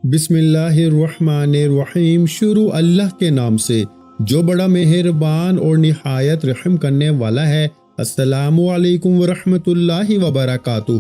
بسم اللہ الرحمن الرحیم۔ شروع اللہ کے نام سے جو بڑا مہربان اور نہایت رحم کرنے والا ہے۔ السلام علیکم ورحمۃ اللہ وبرکاتہ۔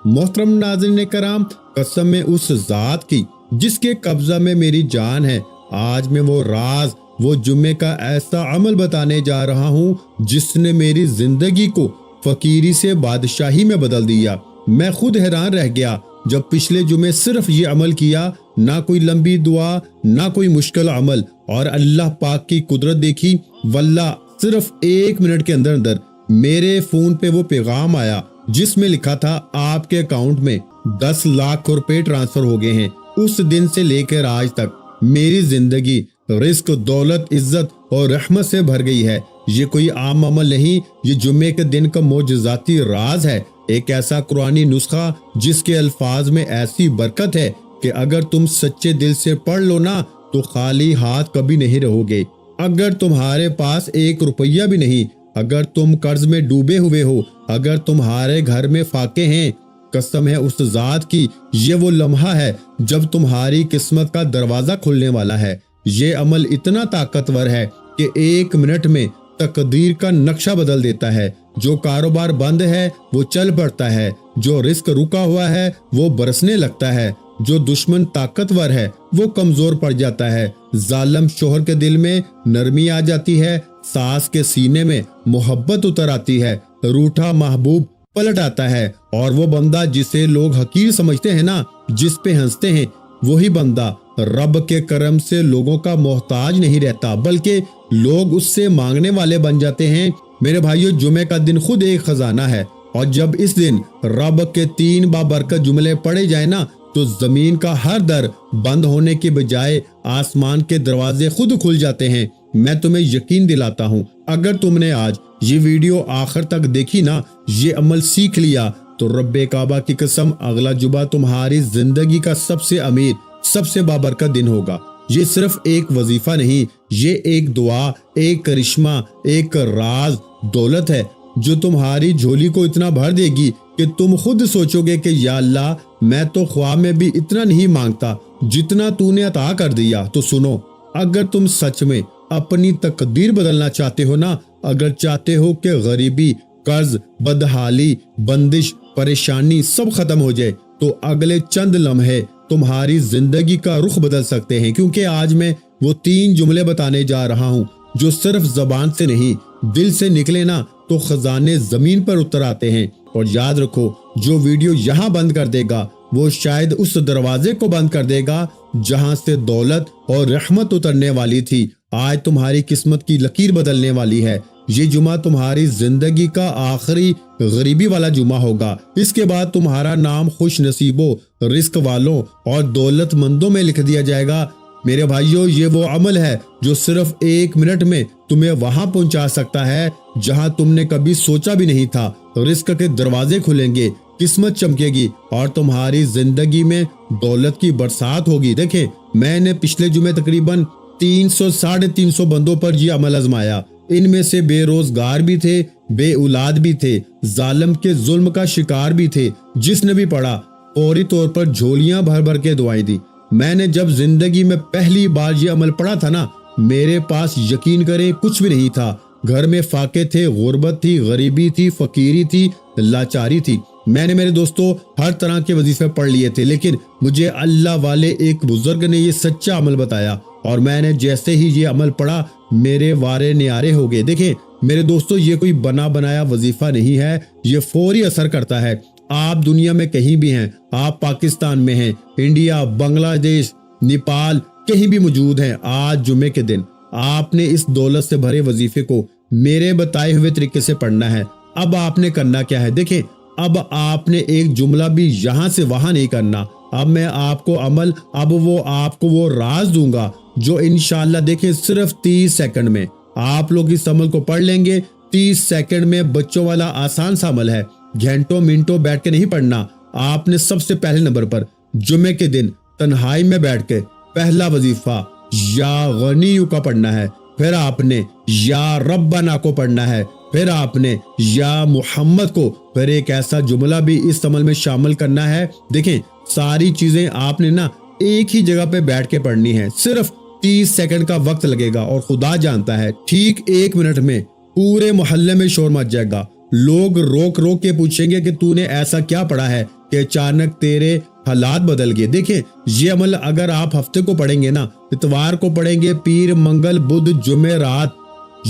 محترم ناظرین کرام، قسم ہے اس ذات کی جس کے قبضہ میں میری جان ہے، آج میں وہ راز، وہ جمعے کا ایسا عمل بتانے جا رہا ہوں جس نے میری زندگی کو فقیری سے بادشاہی میں بدل دیا۔ میں خود حیران رہ گیا جب پچھلے جمعے صرف یہ عمل کیا، نہ کوئی لمبی دعا، نہ کوئی مشکل عمل، اور اللہ پاک کی قدرت دیکھی۔ واللہ صرف 1 منٹ کے اندر میرے فون پہ وہ پیغام آیا جس میں لکھا تھا آپ کے اکاؤنٹ میں 10 لاکھ روپے ٹرانسفر ہو گئے ہیں۔ اس دن سے لے کر آج تک میری زندگی رزق، دولت، عزت اور رحمت سے بھر گئی ہے۔ یہ کوئی عام عمل نہیں، یہ جمعے کے دن کا معجزاتی راز ہے، ایک ایسا قرآنی نسخہ جس کے الفاظ میں ایسی برکت ہے کہ اگر تم سچے دل سے پڑھ لو نا تو خالی ہاتھ کبھی نہیں رہو گے۔ اگر تمہارے پاس 1 روپیہ بھی نہیں، اگر تم قرض میں ڈوبے ہوئے ہو، اگر تمہارے گھر میں فاقے ہیں، قسم ہے اس ذات کی یہ وہ لمحہ ہے جب تمہاری قسمت کا دروازہ کھلنے والا ہے۔ یہ عمل اتنا طاقتور ہے کہ 1 منٹ میں تقدیر کا نقشہ بدل دیتا ہے۔ جو کاروبار بند ہے وہ چل پڑتا ہے، جو رزق رکا ہوا ہے وہ برسنے لگتا ہے، جو دشمن طاقتور ہے وہ کمزور پڑ جاتا ہے، ظالم شوہر کے دل میں نرمی آ جاتی ہے، ساس کے سینے میں محبت اتر آتی ہے، روٹھا محبوب پلٹ آتا ہے، اور وہ بندہ جسے لوگ حقیر سمجھتے ہیں نا، جس پہ ہنستے ہیں، وہی بندہ رب کے کرم سے لوگوں کا محتاج نہیں رہتا بلکہ لوگ اس سے مانگنے والے بن جاتے ہیں۔ میرے بھائیو، جمعے کا دن خود ایک خزانہ ہے، اور جب اس دن رب کے 3 بابرکت جملے پڑھے جائیں نا تو زمین کا ہر در بند ہونے کے بجائے آسمان کے دروازے خود کھل جاتے ہیں۔ میں تمہیں یقین دلاتا ہوں، اگر تم نے آج یہ ویڈیو آخر تک دیکھی نا، یہ عمل سیکھ لیا تو رب کعبہ کی قسم اگلا جمعہ تمہاری زندگی کا سب سے امیر، سب سے بابرکت دن ہوگا۔ یہ صرف ایک وظیفہ نہیں، یہ ایک دعا، ایک کرشمہ، ایک راز دولت ہے جو تمہاری جھولی کو اتنا بھر دے گی کہ تم خود سوچو گے کہ یا اللہ، میں تو خواب میں بھی اتنا نہیں مانگتا جتنا تو نے عطا کر دیا۔ تو سنو، اگر تم سچ میں اپنی تقدیر بدلنا چاہتے ہو نا، اگر چاہتے ہو کہ غریبی، قرض، بدحالی، بندش، پریشانی سب ختم ہو جائے، تو اگلے چند لمحے تمہاری زندگی کا رخ بدل سکتے ہیں، کیونکہ آج میں وہ 3 جملے بتانے جا رہا ہوں جو صرف زبان سے نہیں، دل سے نکلے نا تو خزانے زمین پر اتر آتے ہیں۔ اور یاد رکھو، جو ویڈیو یہاں بند کر دے گا وہ شاید اس دروازے کو بند کر دے گا جہاں سے دولت اور رحمت اترنے والی تھی۔ آج تمہاری قسمت کی لکیر بدلنے والی ہے۔ یہ جمعہ تمہاری زندگی کا آخری غریبی والا جمعہ ہوگا۔ اس کے بعد تمہارا نام خوش نصیبوں، رزق والوں اور دولت مندوں میں لکھ دیا جائے گا۔ میرے بھائیوں، یہ وہ عمل ہے جو صرف 1 منٹ میں تمہیں وہاں پہنچا سکتا ہے جہاں تم نے کبھی سوچا بھی نہیں تھا۔ رزق کے دروازے کھلیں گے، قسمت چمکے گی، اور تمہاری زندگی میں دولت کی برسات ہوگی۔ دیکھیں، میں نے پچھلے جمعے تقریباً 300-350 بندوں پر یہ عمل آزمایا۔ ان میں سے بے روزگار بھی تھے، بے اولاد بھی تھے، ظالم کے ظلم کا شکار بھی تھے۔ جس نے بھی پڑھا فوری طور پر جھولیاں بھر بھر کے دعائیں دی۔ میں نے جب زندگی میں پہلی بار یہ عمل پڑھا تھا نا، میرے پاس یقین کریں کچھ بھی نہیں تھا۔ گھر میں فاقے تھے، غربت تھی، غریبی تھی، فقیری تھی، لاچاری تھی۔ میں نے، میرے دوستو، ہر طرح کے وظیفے پڑھ لیے تھے، لیکن مجھے اللہ والے ایک بزرگ نے یہ سچا عمل بتایا، اور میں نے جیسے ہی یہ عمل پڑھا میرے وارے نیارے ہو گئے۔ دیکھیں میرے دوستو، یہ کوئی بنا بنایا وظیفہ نہیں ہے، یہ فوری اثر کرتا ہے۔ آپ دنیا میں کہیں بھی ہیں، آپ پاکستان میں ہیں، انڈیا، بنگلہ دیش، نیپال، کہیں بھی موجود ہیں، آج جمعے کے دن آپ نے اس دولت سے بھرے وظیفے کو میرے بتائے ہوئے طریقے سے پڑھنا ہے۔ اب آپ نے کرنا کیا ہے؟ دیکھیں، اب آپ نے ایک جملہ بھی یہاں سے وہاں نہیں کرنا۔ اب میں آپ کو عمل، آپ کو وہ راز دوں گا جو انشاءاللہ، دیکھیں، صرف 30 سیکنڈ میں آپ لوگ اس عمل کو پڑھ لیں گے۔ 30 سیکنڈ میں بچوں والا آسان سا عمل ہے، گھنٹوں منٹوں بیٹھ کے نہیں پڑھنا۔ آپ نے سب سے پہلے نمبر پر جمعے کے دن تنہائی میں بیٹھ کے پہلا وظیفہ یا غنیو کا پڑھنا ہے، پھر آپ نے یا ربنا کو پڑھنا ہے، پھر آپ نے یا محمد کو، پھر ایک ایسا جملہ بھی اس عمل میں شامل کرنا ہے۔ دیکھیں، ساری چیزیں آپ نے نا ایک ہی جگہ پہ بیٹھ کے پڑھنی ہے، صرف 30 سیکنڈ کا وقت لگے گا اور خدا جانتا ہے ٹھیک 1 منٹ میں پورے محلے میں شور مچ جائے گا۔ لوگ روک روک کے پوچھیں گے کہ تو نے ایسا کیا پڑھا ہے کہ اچانک تیرے حالات بدل گئے۔ دیکھیں یہ عمل اگر آپ ہفتے کو پڑھیں گے نا، اتوار کو پڑھیں گے، پیر، منگل، بدھ، جمعہ رات،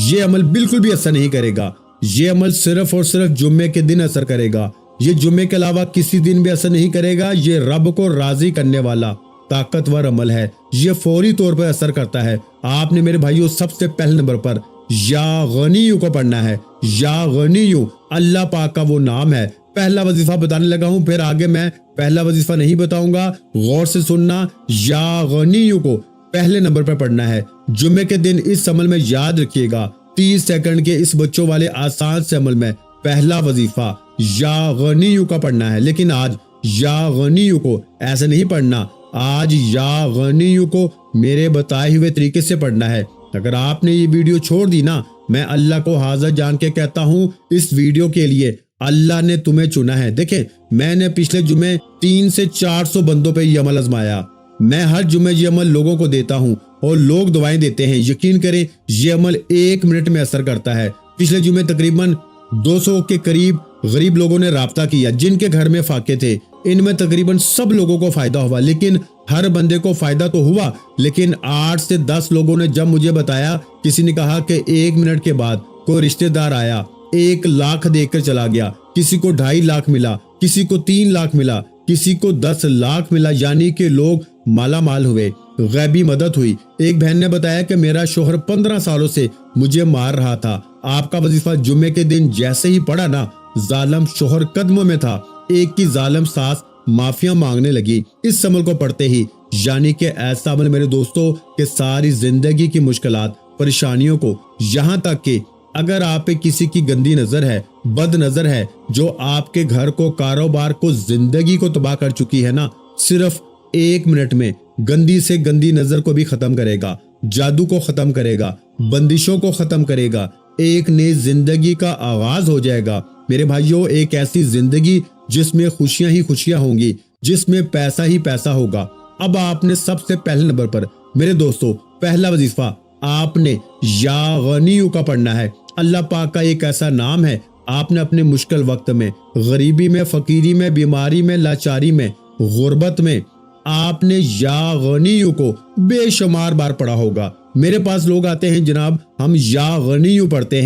یہ عمل بالکل بھی اثر نہیں کرے گا۔ یہ عمل صرف اور صرف جمعے کے دن اثر کرے گا۔ یہ جمعے کے علاوہ کسی دن بھی اثر نہیں کرے گا۔ یہ رب کو راضی کرنے والا طاقتور عمل ہے، یہ فوری طور پر اثر کرتا ہے۔ آپ نے میرے بھائیوں سب سے پہلے نمبر پر یا غنیو کو پڑھنا ہے۔ یا غنیو اللہ پاک کا وہ نام ہے۔ پہلا وظیفہ بتانے لگا ہوں، پھر آگے میں پہلا وظیفہ نہیں بتاؤں گا، غور سے سننا۔ یا غنیو کو پہلے نمبر پر پڑھنا ہے۔ جمعے کے دن اس عمل میں یاد رکھیے گا 30 سیکنڈ کے اس بچوں والے آسان سے عمل میں پہلا وظیفہ یا غنیو کا پڑھنا ہے۔ لیکن آج یا غنیو کو ایسے نہیں پڑھنا، آج یا غنیو کو میرے بتائے ہوئے طریقے سے پڑھنا ہے۔ اگر آپ نے یہ ویڈیو چھوڑ دی نا، میں اللہ کو حاضر جان کے کہتا ہوں اس ویڈیو کے لیے اللہ نے تمہیں چنا ہے۔ دیکھیں میں نے پچھلے جمعے 300 سے 400 بندوں پہ یہ عمل آزمایا۔ میں ہر جمعے یہ عمل لوگوں کو دیتا ہوں اور لوگ دعائیں دیتے ہیں۔ یقین کریں یہ عمل 1 منٹ میں اثر کرتا ہے۔ پچھلے جمعے تقریباً 200 کے قریب غریب لوگوں نے رابطہ کیا جن کے گھر میں فاقے تھے۔ ان میں تقریباً سب لوگوں کو فائدہ ہوا، لیکن ہر بندے کو فائدہ تو ہوا، لیکن 8 سے 10 لوگوں نے جب مجھے بتایا، کسی نے کہا کہ 1 منٹ کے بعد کوئی رشتہ دار آیا 1 لاکھ دے کر چلا گیا، کسی کو 2.5 لاکھ ملا، کسی کو 3 لاکھ ملا، کسی کو 10 لاکھ ملا، یعنی کہ لوگ مالا مال ہوئے، غیبی مدد ہوئی۔ ایک بہن نے بتایا کہ میرا شوہر 15 سالوں سے مجھے مار رہا تھا، آپ کا وظیفہ جمعے کے دن جیسے ہی پڑھا نا، ظالم شوہر قدموں میں تھا، ایک کی ظالم ساس معافیاں مانگنے لگی اس عمل کو پڑھتے ہی۔ یعنی کہ ایسا عمل میرے دوستوں کہ ساری زندگی کی مشکلات، پریشانیوں کو، یہاں تک کہ اگر آپ پہ کسی کی گندی نظر ہے، بد نظر ہے، جو آپ کے گھر کو، کاروبار کو، زندگی کو تباہ کر چکی ہے نا، صرف 1 منٹ میں گندی سے گندی نظر کو بھی ختم کرے گا، جادو کو ختم کرے گا، بندشوں کو ختم کرے گا، ایک نئی زندگی کا آغاز ہو جائے گا۔ میرے بھائیوں ایک ایسی زندگی جس میں خوشیاں ہی خوشیاں ہوں گی، جس میں پیسہ ہی پیسہ ہوگا۔ اب آپ نے سب سے پہلے نمبر پر میرے دوستوں پہلا وظیفہ آپ نے یا غنیو کا پڑھنا ہے۔ اللہ پاک کا ایک ایسا نام ہے، آپ نے اپنے مشکل وقت میں، غریبی میں، فقیری میں، بیماری میں، لاچاری میں، غربت میں، آپ نے یا غنیو کو بے شمار بار پڑھا ہوگا۔ میرے پاس لوگ آتے ہیں جناب ہم یا غنیو پڑھتے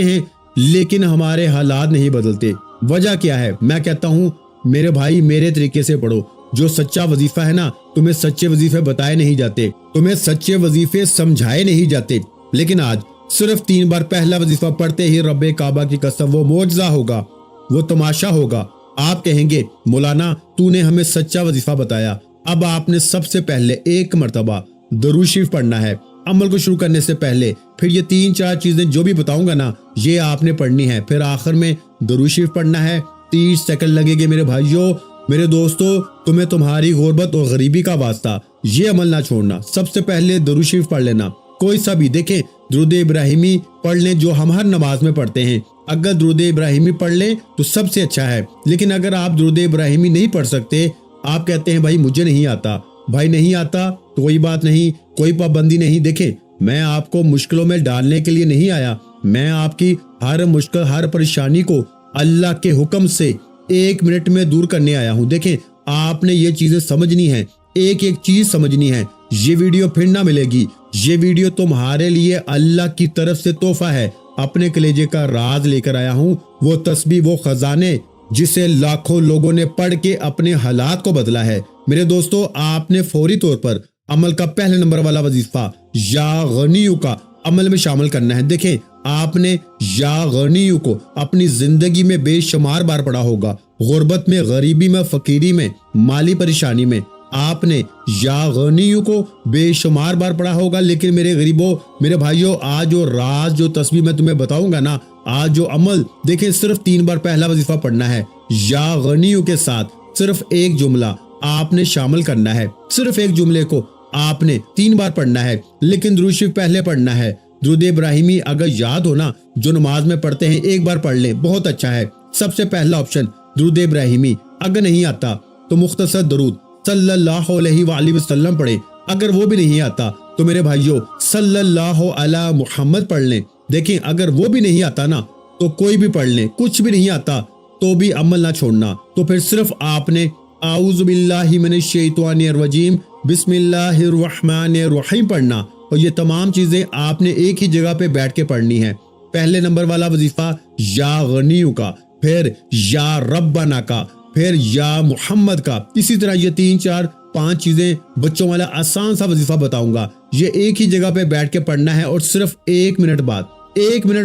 ہیں لیکن ہمارے حالات نہیں بدلتے۔ وجہ کیا ہے؟ میں کہتا ہوں میرے بھائی میرے طریقے سے پڑھو۔ جو سچا وظیفہ ہے نا، تمہیں سچے وظیفے بتائے نہیں جاتے، تمہیں سچے وظیفے سمجھائے نہیں جاتے، لیکن آج صرف 3 بار پہلا وظیفہ پڑھتے ہی رب کعبہ کی قسم وہ معجزہ ہوگا، وہ تماشا ہوگا۔ آپ کہیں گے مولانا تو نے ہمیں سچا وظیفہ بتایا۔ اب آپ نے سب سے پہلے 1 مرتبہ درود شریف پڑھنا ہے۔ عمل کو شروع کرنے سے پہلے پھر یہ 3-4 چیزیں جو بھی بتاؤں گا نا، یہ آپ نے پڑھنی ہے۔ پھر آخر میں درود شریف پڑھنا ہے۔ 30 سیکنڈ لگے گے میرے بھائیوں، میرے دوستو، تمہیں تمہاری غربت اور غریبی کا واسطہ، یہ عمل نہ چھوڑنا۔ سب سے پہلے درود شریف پڑھ لینا، کوئی سا بھی، دیکھیں درود ابراہیمی پڑھ لیں جو ہم ہر نماز میں پڑھتے ہیں۔ اگر درود ابراہیمی پڑھ لیں تو سب سے اچھا ہے، لیکن اگر آپ درود ابراہیمی نہیں پڑھ سکتے، آپ کہتے ہیں بھائی مجھے نہیں آتا، بھائی نہیں آتا تو کوئی بات نہیں، کوئی پابندی نہیں۔ دیکھیں میں آپ کو مشکلوں میں ڈالنے کے لیے نہیں آیا، میں آپ کی ہر مشکل، ہر پریشانی کو اللہ کے حکم سے 1 منٹ میں دور کرنے آیا ہوں۔ دیکھیں آپ نے یہ چیزیں سمجھنی ہیں، ایک ایک چیز سمجھنی ہے۔ یہ ویڈیو پھر نہ ملے گی، یہ ویڈیو تمہارے لیے اللہ کی طرف سے تحفہ ہے۔ اپنے کلیجے کا راز لے کر آیا ہوں، وہ تسبیح، وہ خزانے جسے لاکھوں لوگوں نے پڑھ کے اپنے حالات کو بدلا ہے۔ میرے دوستو آپ نے فوری طور پر عمل کا پہلے نمبر والا وظیفہ یا غنیو کا عمل میں شامل کرنا ہے۔ دیکھیں آپ نے یا غنیو کو اپنی زندگی میں بے شمار بار پڑھا ہوگا، غربت میں، غریبی میں، فقیری میں، مالی پریشانی میں، آپ نے یا غنیو کو بے شمار بار پڑھا ہوگا۔ لیکن میرے غریبوں، میرے بھائیوں، آج جو راز، جو تسبیح میں تمہیں بتاؤں گا نا، آج جو عمل، دیکھیں صرف 3 بار پہلا وظیفہ پڑھنا ہے۔ یا غنیو کے ساتھ صرف ایک جملہ آپ نے شامل کرنا ہے، صرف ایک جملے کو آپ نے 3 بار پڑھنا ہے، لیکن درود شریف پہلے پڑھنا ہے۔ درود ابراہیمی اگر یاد ہو نا، جو نماز میں پڑھتے ہیں 1 بار پڑھ لیں، بہت اچھا ہے۔ سب سے پہلا آپشن درود ابراہیمی، اگر نہیں آتا تو مختصر درود صلی اللہ علیہ وآلہ وسلم پڑھیں۔ اگر وہ بھی نہیں آتا تو میرے بھائیوں صلی اللہ علی محمد پڑھ لیں۔ دیکھیں اگر وہ بھی نہیں آتا نا تو کوئی بھی پڑھ لیں، کچھ بھی نہیں آتا تو بھی عمل نہ چھوڑنا۔ تو پھر صرف آپ نے اعوذ باللہ من الشیطان الرجیم بسم اللہ الرحمن الرحیم پڑھنا، اور یہ تمام چیزیں آپ نے ایک ہی جگہ پہ بیٹھ کے پڑھنی ہے۔ پہلے نمبر والا وظیفہ یا غنیو کا، پھر یا ربنا کا، پھر یا محمد کا۔ اسی طرح یہ 3 4 5 چیزیں بچوں والا آسان سا وظیفہ بتاؤں گا، یہ ایک ہی جگہ پہ بیٹھ کے پڑھنا ہے، اور صرف 1 منٹ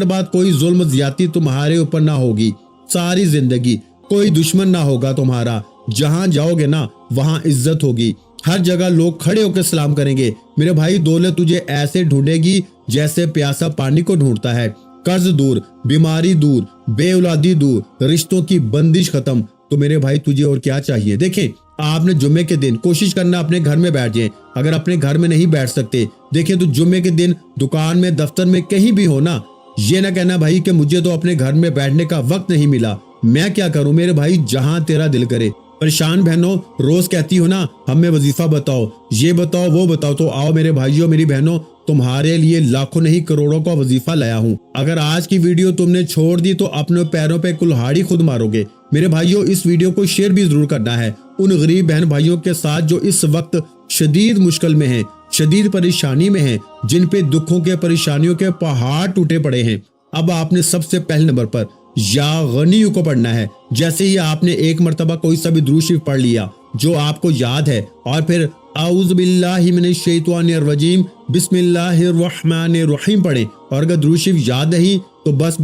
بعد کوئی ظلم زیادتی تمہارے اوپر نہ ہوگی۔ ساری زندگی کوئی دشمن نہ ہوگا تمہارا، جہاں جاؤ گے نا وہاں عزت ہوگی، ہر جگہ لوگ کھڑے ہو کے سلام کریں گے۔ میرے بھائی دولت تجھے ایسے ڈھونڈے گی جیسے پیاسا پانی کو ڈھونڈتا ہے۔ قرض دور، بیماری دور، بے اولادی دور، رشتوں کی بندش ختم۔ تو میرے بھائی تجھے اور کیا چاہیے؟ دیکھیں آپ نے جمعے کے دن کوشش کرنا اپنے گھر میں بیٹھ جائیں۔ اگر اپنے گھر میں نہیں بیٹھ سکتے دیکھیں تو جمعے کے دن دکان میں، دفتر میں، کہیں بھی ہو نا، یہ نہ کہنا بھائی کہ مجھے تو اپنے گھر میں بیٹھنے کا وقت نہیں ملا، میں کیا کروں؟ میرے بھائی جہاں تیرا دل کرے۔ پریشان بہنوں روز کہتی ہو نا ہمیں وظیفہ بتاؤ، یہ بتاؤ، وہ بتاؤ، تو آؤ میرے بھائیوں میری بہنوں، تمہارے لیے لاکھوں نہیں کروڑوں کا وظیفہ لایا ہوں۔ اگر آج کی ویڈیو تم نے چھوڑ دی تو اپنے پیروں پہ کلہاڑی خود مارو گے۔ میرے بھائیوں اس ویڈیو کو شیئر بھی ضرور کرنا ہے ان غریب بہن بھائیوں کے ساتھ جو اس وقت شدید مشکل میں ہیں، شدید پریشانی میں ہیں، جن پہ دکھوں کے، پریشانیوں کے پہاڑ ٹوٹے پڑے ہیں۔ اب آپ نے سب سے پہلے نمبر پر یا غنیو کو پڑھنا ہے۔ جیسے ہی آپ نے ایک مرتبہ کوئی سا بھی درود شریف پڑھ لیا جو آپ کو یاد ہے، اور پھر اعوذ باللہ من الشیطان الرجیم بسم اللہ الرحمن الرحیم پڑھیں، اور اگر درود شریف یاد نہیں تو بس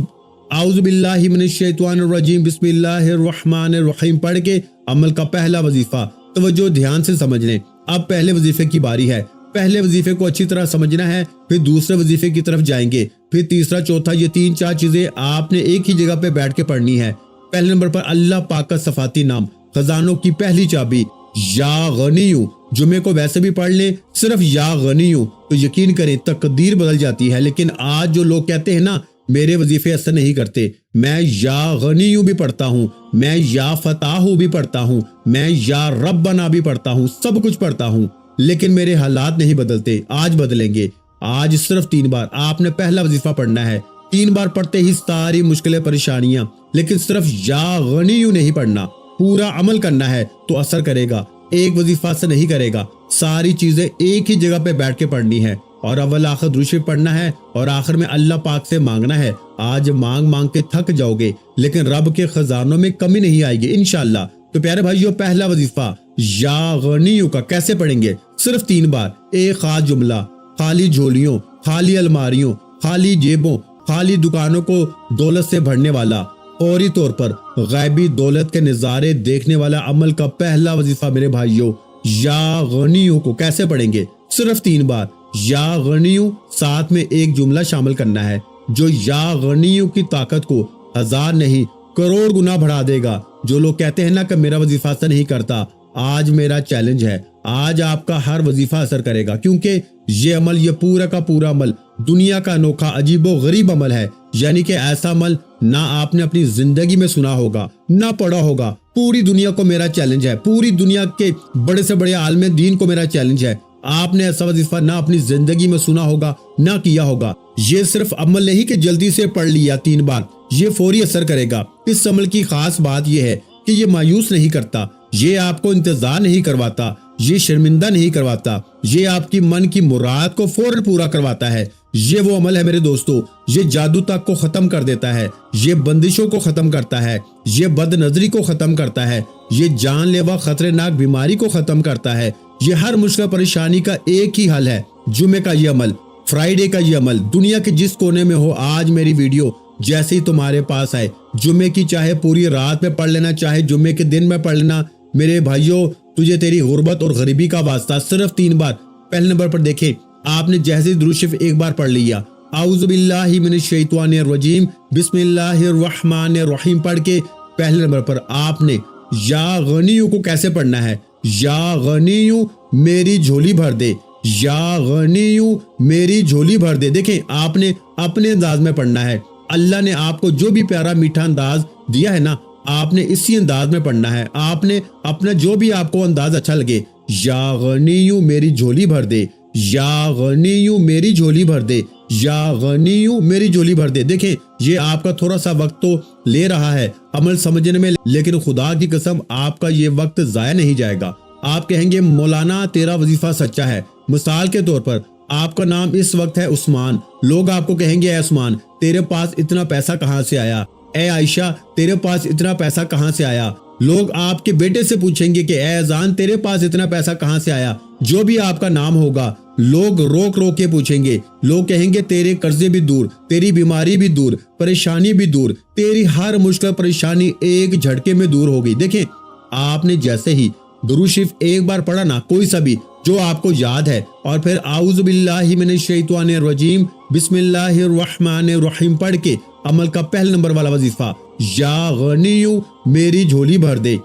اعوذ باللہ من الشیطان الرجیم بسم اللہ الرحمن الرحیم پڑھ کے عمل کا پہلا وظیفہ توجہ دھیان سے سمجھ لیں۔ اب پہلے وظیفے کی باری ہے، پہلے وظیفے کو اچھی طرح سمجھنا ہے، پھر دوسرے وظیفے کی طرف جائیں گے، پھر تیسرا، چوتھا، یہ 3 4 چیزیں آپ نے ایک ہی جگہ پہ بیٹھ کے پڑھنی ہے۔ پہلے نمبر پر اللہ پاک کا صفاتی نام، خزانوں کی پہلی چابی یا غنیو۔ جمعے کو ویسے بھی پڑھ لیں صرف یا غنیو، تو یقین کریں تقدیر بدل جاتی ہے۔ لیکن آج جو لوگ کہتے ہیں نا میرے وظیفے اثر نہیں کرتے، میں یا غنیو بھی پڑھتا ہوں، میں یا فتاحو بھی پڑھتا ہوں، میں یا ربنا بھی پڑھتا ہوں، سب کچھ پڑھتا ہوں، لیکن میرے حالات نہیں بدلتے۔ آج بدلیں گے۔ آج صرف 3 بار آپ نے پہلا وظیفہ پڑھنا ہے۔ 3 بار پڑھتے ہی ساری مشکلیں، پریشانیاں، لیکن صرف یا غنیو نہیں پڑھنا، پورا عمل کرنا ہے تو اثر کرے گا۔ ایک وظیفہ سے نہیں کرے گا، ساری چیزیں ایک ہی جگہ پہ بیٹھ کے پڑھنی ہے، اور اول آخر درود شریف پڑھنا ہے، اور آخر میں اللہ پاک سے مانگنا ہے۔ آج مانگ کے تھک جاؤ گے لیکن رب کے خزانوں میں کمی نہیں آئے گی انشاءاللہ۔ تو پیارے بھائیو پہلا وظیفہ یا غنیو کا کیسے پڑھیں گے؟ صرف 3 بار، ایک خاص جملہ، خالی جھولیوں، خالی الماریوں، خالی جیبوں، خالی دکانوں کو دولت سے بھرنے والا، فوری طور پر غیبی دولت کے نظارے دیکھنے والا عمل کا پہلا وظیفہ میرے بھائیوں یا غنیو کو کیسے پڑھیں گے؟ صرف 3 بار یا غنیو، ساتھ میں ایک جملہ شامل کرنا ہے جو یا غنیو کی طاقت کو 1000 نہیں کروڑ گنا بڑھا دے گا۔ جو لوگ کہتے ہیں نا کہ میرا وظیفہ اثر نہیں کرتا، آج میرا چیلنج ہے، آج آپ کا ہر وظیفہ اثر کرے گا، کیونکہ یہ عمل، یہ پورا کا پورا عمل دنیا کا انوکھا عجیب و غریب عمل ہے، یعنی کہ ایسا عمل نہ آپ نے اپنی زندگی میں سنا ہوگا، نہ پڑھا ہوگا۔ پوری دنیا کو میرا چیلنج ہے، پوری دنیا کے بڑے سے بڑے عالم دین کو میرا چیلنج ہے، آپ نے ایسا وظیفہ نہ اپنی زندگی میں سنا ہوگا، نہ کیا ہوگا۔ یہ صرف عمل نہیں کہ جلدی سے پڑھ لیا 3 بار، یہ فوری اثر کرے گا۔ اس عمل کی خاص بات یہ ہے کہ یہ مایوس نہیں کرتا، یہ آپ کو انتظار نہیں کرواتا، یہ شرمندہ نہیں کرواتا، یہ آپ کی من کی مراد کو فوراً پورا کرواتا ہے۔ یہ وہ عمل ہے میرے دوستو، یہ جادو تک کو ختم کر دیتا ہے، یہ بندشوں کو ختم کرتا ہے، یہ بد نظری کو ختم کرتا ہے، یہ جان لیوا خطرناک بیماری کو ختم کرتا ہے۔ یہ ہر مشکل پریشانی کا ایک ہی حل ہے، جمعے کا یہ عمل، فرائیڈے کا یہ عمل۔ دنیا کے جس کونے میں ہو، آج میری ویڈیو جیسے ہی تمہارے پاس آئے، جمعے کی چاہے پوری رات میں پڑھ لینا، چاہے جمعے کے دن میں پڑھ لینا۔ میرے بھائیوں تجھے تیری غربت اور غریبی کا واسطہ، صرف 3 بار۔ پہلے نمبر پر دیکھیں آپ نے جیسے درود شریف ایک بار پڑھ لیا، اعوذ باللہ من الشیطان الرجیم بسم اللہ الرحمن الرحیم پڑھ کے پہلے نمبر پر آپ نے یا غنیو کو کیسے پڑھنا ہے؟ یا غنیو میری جھولی بھر دے، یا غنیو میری جھولی بھر دے۔ دیکھیں آپ نے اپنے انداز میں پڑھنا ہے، اللہ نے آپ کو جو بھی پیارا میٹھا انداز دیا ہے نا، آپ نے اسی انداز میں پڑھنا ہے. آپ نے اپنا جو بھی آپ کو انداز اچھا لگے, یا غنیو میری جھولی بھر دے, یا غنیو میری جھولی بھر دے, یا غنیو میری جھولی بھر دے. دیکھیں یہ آپ کا تھوڑا سا وقت تو لے رہا ہے عمل سمجھنے میں, لیکن خدا کی قسم آپ کا یہ وقت ضائع نہیں جائے گا. آپ کہیں گے مولانا تیرا وظیفہ سچا ہے. مثال کے طور پر آپ کا نام اس وقت ہے عثمان, لوگ آپ کو کہیں گے اے عثمان تیرے پاس اتنا پیسہ کہاں سے آیا, اے عائشہ تیرے پاس اتنا پیسہ کہاں سے آیا. لوگ آپ کے بیٹے سے پوچھیں گے کہ اے اذان تیرے پاس اتنا پیسہ کہاں سے آیا. جو بھی آپ کا نام ہوگا لوگ روک روک کے پوچھیں گے. لوگ کہیں گے تیرے قرضے بھی دور, تیری بیماری بھی دور, پریشانی بھی دور, تیری ہر مشکل پریشانی ایک جھٹکے میں دور ہو گئی. دیکھیں آپ نے جیسے ہی درود شریف ایک بار پڑھا نا, کوئی سا بھی جو آپ کو یاد ہے, اور پھر اعوذ باللہ من الشیطان الرجیم بسم اللہ الرحمن الرحیم پڑھ کے عمل کا پہلا نمبر والا وظیفہ, یا غنیو میری جھولی بھر دے,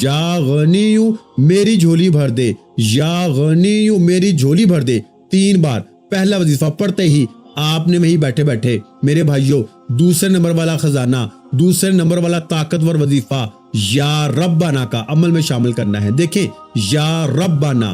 یا غنیو میری جھولی بھر دے, یا غنیو میری جھولی بھر دے, 3 بار پہلا وظیفہ پڑھتے ہی آپ نے وہیں بیٹھے بیٹھے میرے بھائیوں دوسرے نمبر والا خزانہ, دوسرے نمبر والا طاقتور وظیفہ یا ربنا کا عمل میں شامل کرنا ہے. دیکھیں یا ربنا,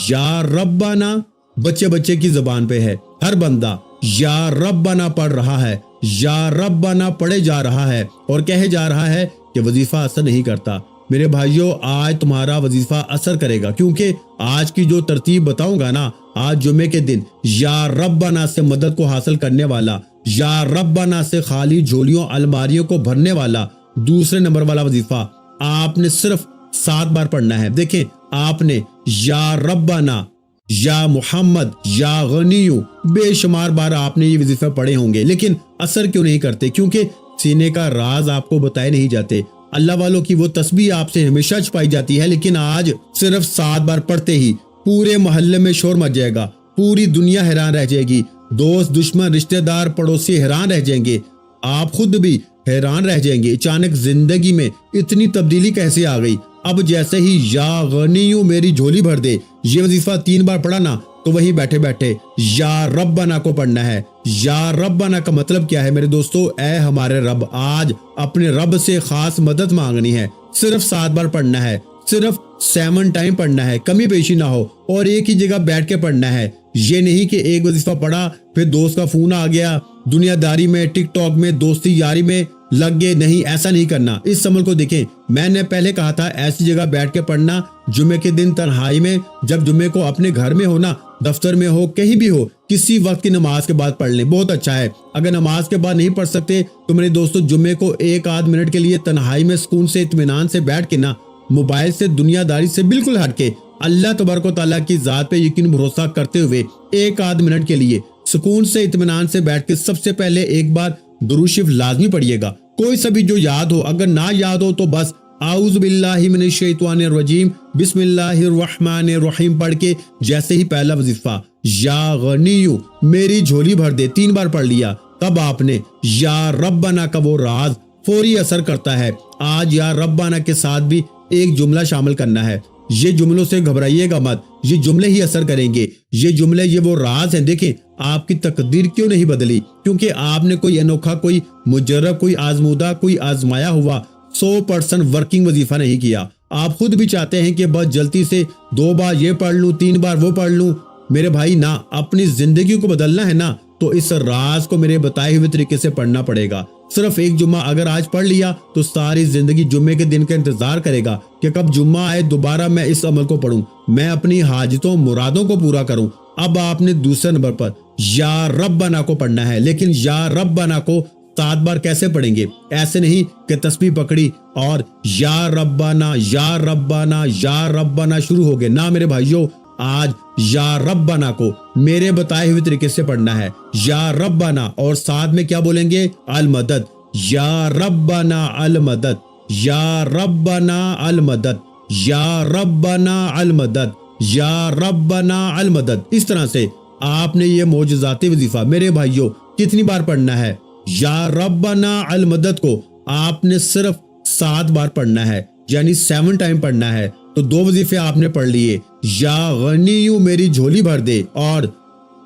یا ربنا بچے بچے کی زبان پہ ہے, ہر بندہ یا ربنا پڑھ رہا ہے, یا ربنا پڑھے جا رہا ہے اور کہے جا رہا ہے کہ وظیفہ اثر نہیں کرتا. میرے بھائیوں آج تمہارا وظیفہ اثر کرے گا, کیونکہ آج کی جو ترتیب بتاؤں گا نا, آج جمعے کے دن یا ربنا سے مدد کو حاصل کرنے والا, یا ربنا سے خالی جھولیوں الماریوں کو بھرنے والا دوسرے نمبر والا وظیفہ آپ نے صرف 7 بار پڑھنا ہے. دیکھیں آپ نے یا ربنا, یا محمد, یا غنیو بے شمار بار آپ نے یہ وظیفہ پڑھے ہوں گے, لیکن اثر کیوں نہیں کرتے؟ کیونکہ سینے کا راز آپ کو بتائے نہیں جاتے. اللہ والوں کی وہ تسبیح آپ سے ہمیشہ چھپائی جاتی ہے, لیکن آج صرف 7 بار پڑھتے ہی پورے محلے میں شور مچ جائے گا, پوری دنیا حیران رہ جائے گی, دوست دشمن رشتہ دار پڑوسی حیران رہ جائیں گے, آپ خود بھی حیران رہ جائیں گے اچانک زندگی میں اتنی تبدیلی کیسے آ گئی. اب جیسے ہی یا غنیو میری جھولی بھر دے یہ وظیفہ 3 بار پڑھا نا, تو وہی بیٹھے بیٹھے یا ربنا کو پڑھنا ہے. یا ربنا کا مطلب کیا ہے میرے دوستو؟ اے ہمارے رب, آج اپنے رب سے خاص مدد مانگنی ہے. صرف 7 بار پڑھنا ہے, صرف 7 ٹائم پڑھنا ہے, کمی بیشی نہ ہو, اور ایک ہی جگہ بیٹھ کے پڑھنا ہے. یہ نہیں کہ ایک وظیفہ پڑھا پھر دوست کا فون آ گیا, دنیا داری میں ٹک ٹاک میں دوستی یاری میں لگ گئے. نہیں, ایسا نہیں کرنا. اس عمل کو دیکھیں, میں نے پہلے کہا تھا ایسی جگہ بیٹھ کے پڑھنا جمعے کے دن تنہائی میں, جب جمعے کو اپنے گھر میں ہو نا, دفتر میں ہو, کہیں بھی ہو, کسی وقت کی نماز کے بعد پڑھ لیں, بہت اچھا ہے. اگر نماز کے بعد نہیں پڑھ سکتے تو میرے دوستو جمعے کو 1 آدھ منٹ کے لیے تنہائی میں سکون سے اطمینان سے بیٹھ کے نا, موبائل سے دنیا داری سے بالکل ہٹ کے اللہ تبارک و تعالیٰ کی ذات پہ یقین بھروسہ کرتے ہوئے 1 آدھ منٹ کے لیے سکون سے اطمینان سے بیٹھ کے سب سے پہلے ایک بار درود شریف لازمی پڑھیے گا. کوئی سا بھی جو یاد ہو, اگر نہ یاد ہو تو بس اعوذ باللہ من الشیطان الرجیم بسم اللہ الرحمن الرحیم پڑھ کے جیسے ہی پہلا وظیفہ یا غنیو میری جھولی بھر دے 3 بار پڑھ لیا, تب آپ نے یا ربنا کا وہ راز فوری اثر کرتا ہے. آج یا ربنا کے ساتھ بھی ایک جملہ شامل کرنا ہے. یہ جملوں سے گھبرائیے گا مت, یہ جملے ہی اثر کریں گے. یہ جملے, یہ وہ راز ہیں. دیکھیں آپ کی تقدیر کیوں نہیں بدلی, کیونکہ آپ نے کوئی انوکھا, کوئی مجرب, کوئی آزمودہ, کوئی آزمایا ہوا 100% ورکنگ وظیفہ نہیں کیا. آپ خود بھی چاہتے ہیں کہ بس جلدی سے 2 بار یہ پڑھ لوں, 3 بار وہ پڑھ لوں. میرے بھائی نہ, اپنی زندگی کو بدلنا ہے نا, تو اس راز کو میرے بتائے ہوئے طریقے سے پڑھنا پڑے گا. صرف ایک جمعہ اگر آج پڑھ لیا تو ساری زندگی جمعے کے دن کا انتظار کرے گا کہ کب جمعہ آئے, دوبارہ میں اس عمل کو پڑھوں, میں اپنی حاجتوں مرادوں کو پورا کروں. اب آپ نے دوسرے نمبر پر یا ربنا کو پڑھنا ہے, لیکن یا ربنا کو 7 بار کیسے پڑھیں گے؟ ایسے نہیں کہ تسبیح پکڑی اور یا ربنا یا ربنا یا ربنا شروع ہو گئے. نہ میرے بھائیوں, آج یا ربنا کو میرے بتائے ہوئے طریقے سے پڑھنا ہے. یا ربنا اور ساتھ میں کیا بولیں گے؟ المدد. یا ربنا المدد, یا ربنا المدد, یا ربنا المدد, یا ربنا المدد. اس طرح سے آپ نے یہ معجزاتی وظیفہ میرے بھائیوں کتنی بار پڑھنا ہے؟ یا ربنا المدد کو آپ نے صرف 7 بار پڑھنا ہے, یعنی 7 ٹائم پڑھنا ہے. تو 2 وظیفے آپ نے پڑھ لیے, یا غنیو میری جھولی بھر دے اور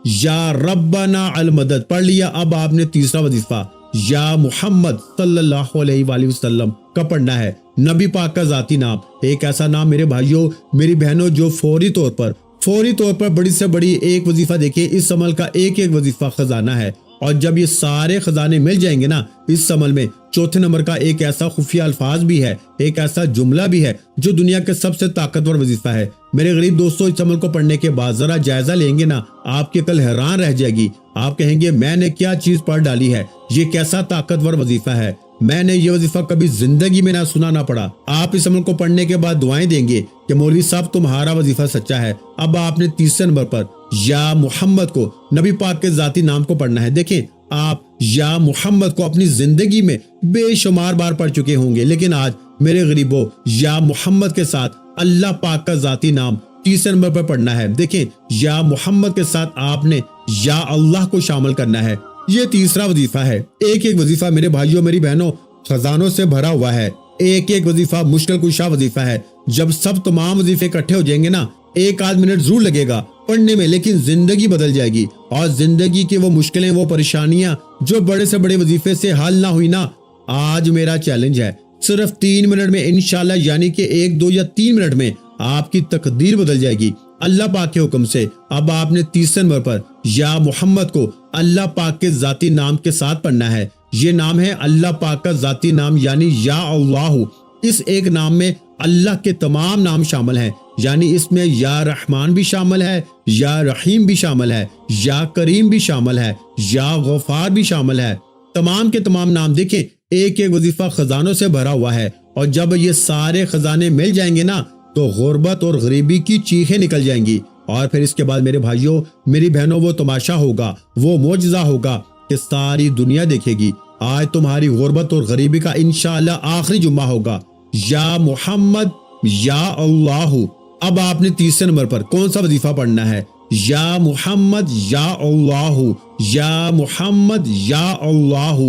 یا ربنا المدد پڑھ لیا. اب آپ نے تیسرا وظیفہ یا محمد صلی اللہ علیہ وآلہ وسلم کا پڑھنا ہے، نبی پاک کا ذاتی نام، ایک ایسا نام میرے بھائیوں میری بہنوں جو فوری طور پر بڑی سے بڑی ایک وظیفہ دیکھیں، اس عمل کا ایک ایک وظیفہ خزانہ ہے، اور جب یہ سارے خزانے مل جائیں گے نا اس عمل میں، چوتھے نمبر کا ایک ایسا خفیہ الفاظ بھی ہے، ایک ایسا جملہ بھی ہے جو دنیا کے سب سے طاقتور وظیفہ ہے۔ میرے غریب دوستوں، اس عمل کو پڑھنے کے بعد ذرا جائزہ لیں گے نا، آپ کی عقل حیران رہ جائے گی، آپ کہیں گے میں نے کیا چیز پڑھ ڈالی ہے، یہ کیسا طاقتور وظیفہ ہے، میں نے یہ وظیفہ کبھی زندگی میں نہ سنا نہ پڑا۔ آپ اس عمل کو پڑھنے کے بعد دعائیں دیں گے کہ مولوی صاحب تمہارا وظیفہ سچا ہے۔ اب آپ نے تیسرے نمبر پر یا محمد کو، نبی پاک کے ذاتی نام کو پڑھنا ہے۔ دیکھیں، آپ یا محمد کو اپنی زندگی میں بے شمار بار پڑھ چکے ہوں گے، لیکن آج میرے غریبوں یا محمد کے ساتھ اللہ پاک کا ذاتی نام تیسرے نمبر پر پڑھنا ہے۔ دیکھیں، یا محمد کے ساتھ آپ نے یا اللہ کو شامل کرنا ہے، یہ تیسرا وظیفہ ہے۔ ایک ایک وظیفہ میرے بھائیوں میری بہنوں خزانوں سے بھرا ہوا ہے، ایک ایک وظیفہ مشکل کشا وظیفہ ہے۔ جب سب تمام وظیفے اکٹھے ہو جائیں گے نا، ایک آدھ منٹ ضرور لگے گا پڑھنے میں، لیکن زندگی بدل جائے گی، اور زندگی کی وہ مشکلیں، وہ پریشانیاں جو بڑے سے بڑے وظیفے سے حل نہ ہوئی نا، آج میرا چیلنج ہے، صرف 3 منٹ میں انشاءاللہ، یعنی کہ 1 2 یا 3 منٹ میں آپ کی تقدیر بدل جائے گی اللہ پاک کے حکم سے۔ اب آپ نے تیسرے نمبر پر یا محمد کو اللہ پاک کے ذاتی نام کے ساتھ پڑھنا ہے۔ یہ نام ہے اللہ پاک کا ذاتی نام، یعنی یا اللہ۔ اس ایک نام میں اللہ کے تمام نام شامل ہیں، یعنی اس میں یا رحمان بھی شامل ہے، یا رحیم بھی شامل ہے، یا کریم بھی شامل ہے، یا غفار بھی شامل ہے۔ تمام کے تمام نام دیکھیں، ایک ایک وظیفہ خزانوں سے بھرا ہوا ہے، اور جب یہ سارے خزانے مل جائیں گے نا تو غربت اور غریبی کی چیخیں نکل جائیں گی، اور پھر اس کے بعد میرے بھائیوں میری بہنوں وہ تماشا ہوگا، وہ معجزہ ہوگا کہ ساری دنیا دیکھے گی۔ آج تمہاری غربت اور غریبی کا انشاءاللہ آخری جمعہ ہوگا، یا محمد یا اللہ۔ اب آپ نے تیسرے نمبر پر کون سا وظیفہ پڑھنا ہے؟ یا محمد یا اللہ، یا محمد یا اللہ،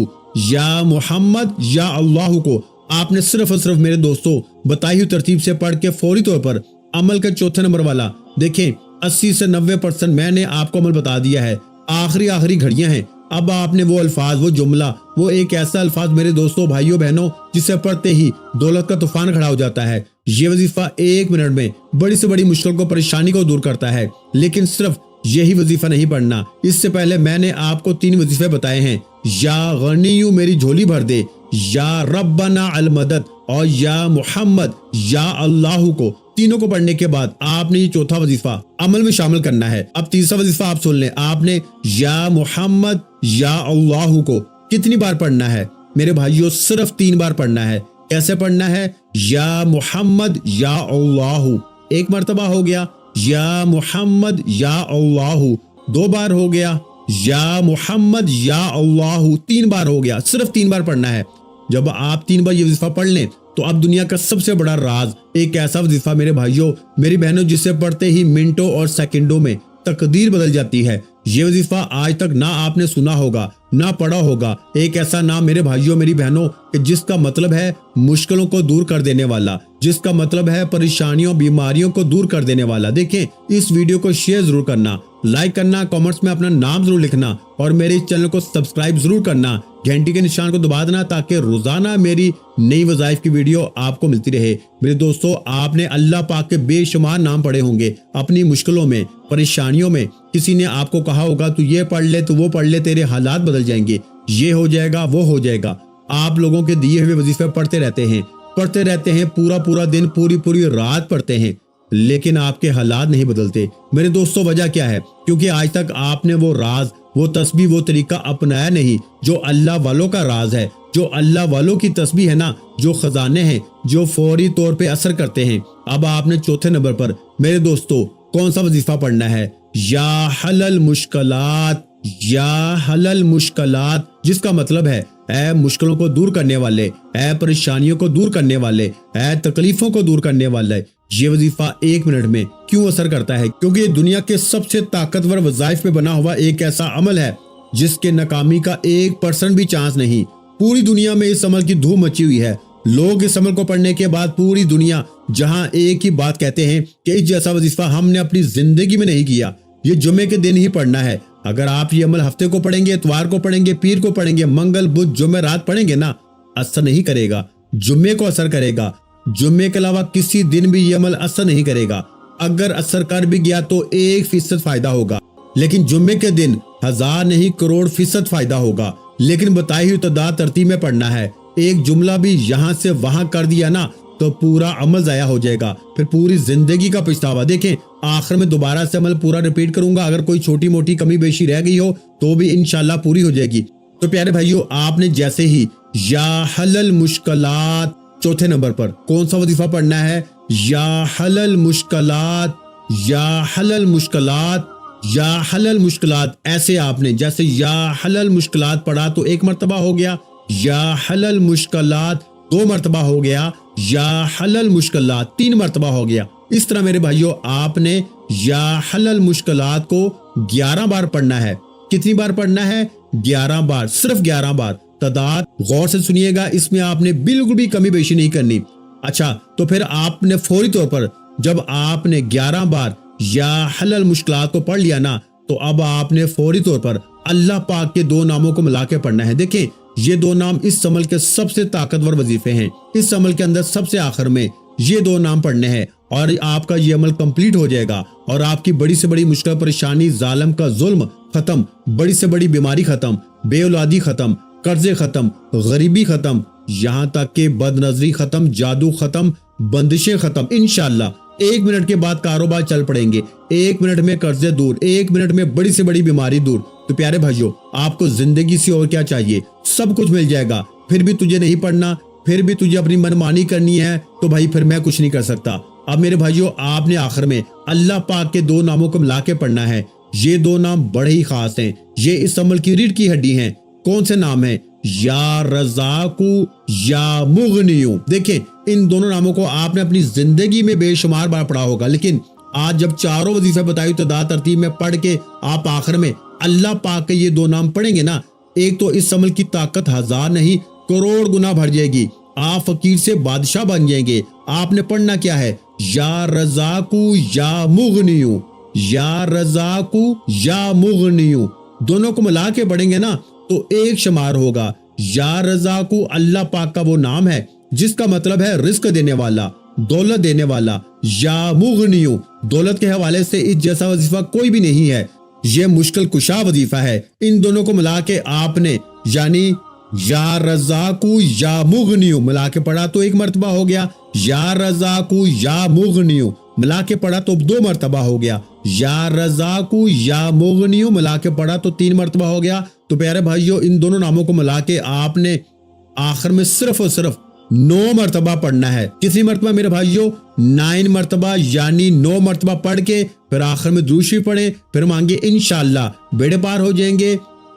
یا محمد یا اللہ کو آپ نے صرف اور صرف میرے دوستوں بتائی ہوئی ترتیب سے پڑھ کے فوری طور پر عمل کا چوتھے نمبر والا دیکھیں 80 سے 90% میں نے آپ کو عمل بتا دیا ہے، آخری گھڑیاں ہیں۔ اب آپ نے وہ الفاظ، وہ جملہ، وہ ایک ایسا الفاظ میرے دوستوں بھائیوں بہنوں جسے پڑھتے ہی دولت کا طوفان کھڑا ہو جاتا ہے۔ یہ وظیفہ 1 منٹ میں بڑی سے بڑی مشکل کو، پریشانی کو دور کرتا ہے، لیکن صرف یہی وظیفہ نہیں پڑھنا، اس سے پہلے میں نے آپ کو 3 وظیفے بتائے ہیں، یا غنیو میری جھولی بھر دے، یا ربنا المدد، اور یا محمد یا اللہ کو۔ تینوں کو پڑھنے کے بعد آپ نے یہ چوتھا وظیفہ عمل میں شامل کرنا ہے۔ اب تیسرا وظیفہ آپ سن لیں، آپ نے یا محمد یا اللہ کو کتنی بار پڑھنا ہے میرے بھائیوں؟ صرف 3 بار پڑھنا ہے۔ کیسے پڑھنا ہے؟ یا محمد یا اللہ 1 مرتبہ ہو گیا، یا محمد یا اللہ 2 بار ہو گیا، یا محمد یا اللہ 3 بار ہو گیا۔ صرف 3 بار پڑھنا ہے۔ جب آپ 3 بار یہ وظیفہ پڑھ لیں تو اب دنیا کا سب سے بڑا راز، ایک ایسا وظیفہ میرے بھائیوں میری بہنوں جسے پڑھتے ہی منٹوں اور سیکنڈوں میں تقدیر بدل جاتی ہے۔ یہ وظیفہ آج تک نہ آپ نے سنا ہوگا نہ پڑھا ہوگا، ایک ایسا نام میرے بھائیوں میری بہنوں کہ جس کا مطلب ہے مشکلوں کو دور کر دینے والا، جس کا مطلب ہے پریشانیوں بیماریوں کو دور کر دینے والا۔ دیکھیں، اس ویڈیو کو شیئر ضرور کرنا، لائک کرنا، کامنٹس میں اپنا نام ضرور لکھنا، اور میرے اس چینل کو سبسکرائب ضرور کرنا، گھنٹی کے نشان کو دبا دینا تاکہ روزانہ میری نئی وظائف کی ویڈیو آپ کو ملتی رہے۔ میرے دوستو، آپ نے اللہ پاک کے بے شمار نام پڑھے ہوں گے اپنی مشکلوں میں، پریشانیوں میں۔ کسی نے آپ کو کہا ہوگا تو یہ پڑھ لے، تو وہ پڑھ لے، تیرے حالات بدل جائیں گے، یہ ہو جائے گا، وہ ہو جائے گا۔ آپ لوگوں کے دیے ہوئے وظیفے پڑھتے رہتے ہیں، پورا دن، پوری رات پڑھتے ہیں، لیکن آپ کے حالات نہیں بدلتے۔ میرے دوستو، وجہ کیا ہے؟ کیونکہ آج تک آپ نے وہ راز، وہ تسبیح، وہ طریقہ اپنایا نہیں جو اللہ والوں کا راز ہے، جو اللہ والوں کی تسبیح ہے نا، جو خزانے ہیں، جو فوری طور پہ اثر کرتے ہیں۔ اب آپ نے چوتھے نمبر پر میرے دوستو کون سا وظیفہ پڑھنا ہے؟ یا حل المشکلات، یا حل المشکلات، جس کا مطلب ہے اے مشکلوں کو دور کرنے والے، اے پریشانیوں کو دور کرنے والے، اے تکلیفوں کو دور کرنے والے۔ یہ وظیفہ 1 منٹ میں کیوں اثر کرتا ہے؟ کیونکہ یہ دنیا کے سب سے طاقتور وظائف میں بنا ہوا ایک ایسا عمل ہے جس کے ناکامی کا 1% بھی چانس نہیں۔ پوری دنیا میں اس عمل کی دھوم مچی ہوئی ہے۔ لوگ اس عمل کو پڑھنے کے بعد پوری دنیا جہاں ایک ہی بات کہتے ہیں کہ اس جیسا وظیفہ ہم نے اپنی زندگی میں نہیں کیا، یہ جمعے کے دن ہی پڑھنا ہے۔ اگر آپ یہ عمل ہفتے کو پڑھیں گے، اتوار کو پڑھیں گے، پیر کو پڑھیں گے، منگل بدھ جمعہ رات پڑھیں گے نا، اثر نہیں کرے گا۔ جمعے کو اثر کرے گا، جمعے کے علاوہ کسی دن بھی یہ عمل اثر نہیں کرے گا۔ اگر اثر کر بھی گیا تو 1% فائدہ ہوگا، لیکن جمعے کے دن 1000 نہیں کروڑ فیصد فائدہ ہوگا۔ لیکن بتائی ہوئی تعداد ترتیب میں پڑھنا ہے۔ ایک جملہ بھی یہاں سے وہاں کر دیا نا تو پورا عمل ضائع ہو جائے گا، پھر پوری زندگی کا پچھتاوا۔ دیکھیں آخر میں دوبارہ سے عمل پورا ریپیٹ کروں گا، اگر کوئی چھوٹی موٹی کمی بیشی رہ گئی ہو تو بھی انشاءاللہ پوری ہو جائے گی۔ تو پیارے بھائیو، آپ نے جیسے ہی یا حل المشکلات چوتھے نمبر پر کون سا وظیفہ پڑھنا ہے؟ یا حل المشکلات، یا حل المشکلات، یا حل المشکلات، ایسے آپ نے جیسے یا حل المشکلات پڑھا تو 1 مرتبہ ہو گیا، یا حل المشکلات 2 مرتبہ ہو گیا، یا حل المشکلات 3 مرتبہ ہو گیا۔ اس طرح میرے بھائیو آپ نے یا حل المشکلات کو 11 بار پڑھنا ہے۔ کتنی بار پڑھنا ہے؟ 11 بار، صرف 11 بار۔ تعداد غور سے سنیے گا، اس میں آپ نے بالکل بھی کمی بیشی نہیں کرنی۔ اچھا، تو پھر آپ نے فوری طور پر جب آپ نے 11 بار یا حل المشکلات کو پڑھ لیا نا، تو اب آپ نے فوری طور پر اللہ پاک کے 2 ناموں کو ملا کے پڑھنا ہے۔ دیکھیں یہ 2 نام اس عمل کے سب سے طاقتور وظیفے ہیں۔ اس عمل کے اندر سب سے آخر میں یہ 2 نام پڑھنے ہیں اور آپ کا یہ عمل کمپلیٹ ہو جائے گا، اور آپ کی بڑی سے بڑی مشکل پریشانی، ظالم کا ظلم ختم، بڑی سے بڑی بیماری ختم، بے اولادی ختم، قرضے ختم، غریبی ختم، یہاں تک کہ بد نظری ختم، جادو ختم، بندشیں ختم۔ انشاءاللہ 1 منٹ کے بعد کاروبار چل پڑیں گے، 1 منٹ میں قرضے دور، 1 منٹ میں بڑی سے بڑی بیماری دور۔ تو پیارے بھائیوں، آپ کو زندگی سے اور کیا چاہیے؟ سب کچھ مل جائے گا۔ پھر بھی تجھے نہیں پڑھنا، پھر بھی تجھے اپنی منمانی کرنی ہے، تو بھائی پھر میں کچھ نہیں کر سکتا۔ اب میرے بھائیوں، آپ نے آخر میں اللہ پاک کے 2 ناموں کو ملا کے پڑھنا ہے۔ یہ 2 نام بڑے ہی خاص ہیں، یہ اس عمل کی ریڑھ کی ہڈی ہیں۔ کون سے نام ہیں؟ یا رزاقو، یا مغنیو۔ دیکھیں ان دونوں ناموں کو آپ نے اپنی زندگی میں بے شمار بار پڑھا ہوگا، لیکن آج جب چاروں وظیفے بتائی تعداد ترتیب میں پڑھ کے آپ آخر میں اللہ پاک کے یہ 2 نام پڑھیں گے نا، ایک تو اس عمل کی طاقت 1000 نہیں کروڑ گنا بڑھ جائے گی۔ آپ فقیر سے بادشاہ بن جائیں گے۔ آپ نے پڑھنا کیا ہے؟ یا رزاقو یا مغنیو، یا رزاقو یا مغنیو، دونوں کو ملا کے پڑھیں گے نا تو ایک شمار ہوگا۔ یا رزاقو اللہ پاک کا وہ نام ہے جس کا مطلب ہے رزق دینے والا، دولت دینے والا۔ یا مغنیو، دولت کے حوالے سے اس جیسا وظیفہ کوئی بھی نہیں ہے، یہ مشکل کشا وظیفہ ہے۔ ان دونوں کو ملا کے آپ نے یعنی یا رزاقو یا مغنیو ملا کے پڑھا تو 1 مرتبہ ہو گیا، یا رزاقو یا مغنیو ملا کے پڑھا تو 2 مرتبہ ہو گیا، یا رزاقو یا مغنیو ملا کے پڑھا تو 3 مرتبہ ہو گیا۔ تو پیارے بھائیو، ان دونوں ناموں کو ملا کے آپ نے آخر میں صرف اور صرف 9 مرتبہ پڑھنا ہے۔ کتنی مرتبہ میرے بھائیو؟ 9 مرتبہ، یعنی 9 مرتبہ پڑھ کے پھر آخر میں درود شریف پڑھیں، پھر مانگے، انشاءاللہ بیڑے پار ہو جائیں گے۔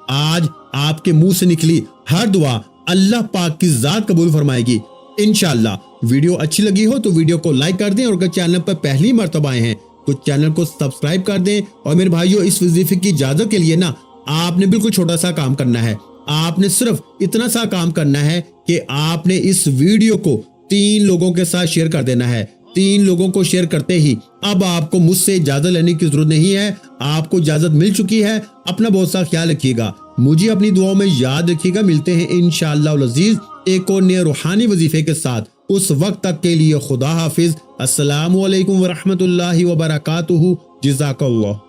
آج آپ کے منہ سے نکلی ہر دعا اللہ پاک کی ذات قبول فرمائے گی انشاءاللہ۔ ویڈیو اچھی لگی ہو تو ویڈیو کو لائک کر دیں، اور اگر چینل پر پہلی مرتبہ آئے ہیں تو چینل کو سبسکرائب کر دیں۔ اور میرے بھائیو، اس وظیفے کی اجازت کے لیے نا آپ نے بالکل چھوٹا سا کام کرنا ہے۔ آپ نے صرف اتنا سا کام کرنا ہے کہ آپ نے اس ویڈیو کو 3 لوگوں کے ساتھ شیئر کر دینا ہے۔ 3 لوگوں کو شیئر کرتے ہی اب آپ کو مجھ سے اجازت لینے کی ضرورت نہیں ہے، آپ کو اجازت مل چکی ہے۔ اپنا بہت سا خیال رکھیے گا، مجھے اپنی دعاؤں میں یاد رکھیے گا۔ ملتے ہیں انشاءاللہ العزیز ایک اور نئے روحانی وظیفے کے ساتھ۔ اس وقت تک کے لیے خدا حافظ۔ السلام علیکم ورحمۃ اللہ وبرکاتہ۔ جزاک اللہ۔